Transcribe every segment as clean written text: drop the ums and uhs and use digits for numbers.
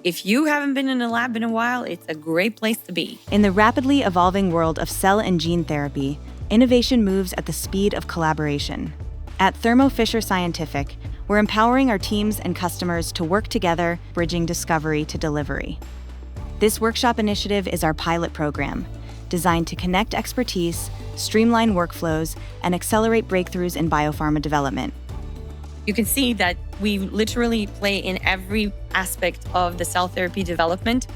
If you haven't been in a lab in a while, it's a great place to be. In the rapidly evolving world of cell and gene therapy, innovation moves at the speed of collaboration. At Thermo Fisher Scientific, we're empowering our teams and customers to work together, bridging discovery to delivery. This workshop initiative is our pilot program, designed to connect expertise, streamline workflows, and accelerate breakthroughs in biopharma development. You can see that we literally play in every aspect of the cell therapy development.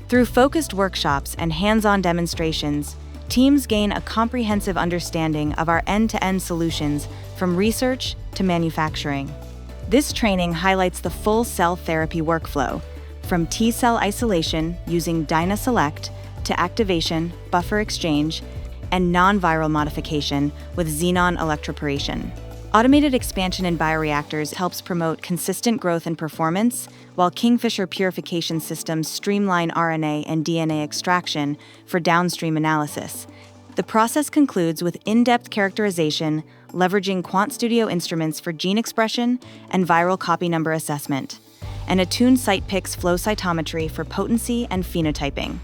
Through focused workshops and hands-on demonstrations, teams gain a comprehensive understanding of our end-to-end solutions from research to manufacturing. This training highlights the full cell therapy workflow, from T-cell isolation using DynaSelect to activation, buffer exchange, and non-viral modification with xenon electroporation. Automated expansion in bioreactors helps promote consistent growth and performance, while Kingfisher purification systems streamline RNA and DNA extraction for downstream analysis. The process concludes with in-depth characterization, leveraging QuantStudio instruments for gene expression and viral copy number assessment, and attuned CytPix flow cytometry for potency and phenotyping.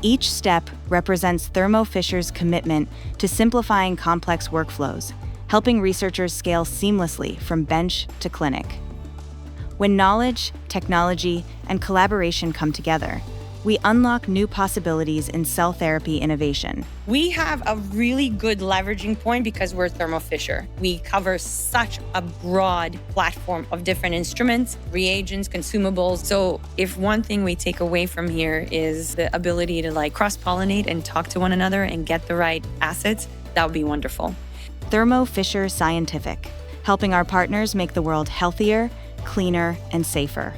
Each step represents Thermo Fisher's commitment to simplifying complex workflows, helping researchers scale seamlessly from bench to clinic. When knowledge, technology, and collaboration come together, we unlock new possibilities in cell therapy innovation. We have a really good leveraging point because we're Thermo Fisher. We cover such a broad platform of different instruments, reagents, consumables. So if one thing we take away from here is the ability to cross-pollinate and talk to one another and get the right assets, that would be wonderful. Thermo Fisher Scientific, helping our partners make the world healthier, cleaner, and safer.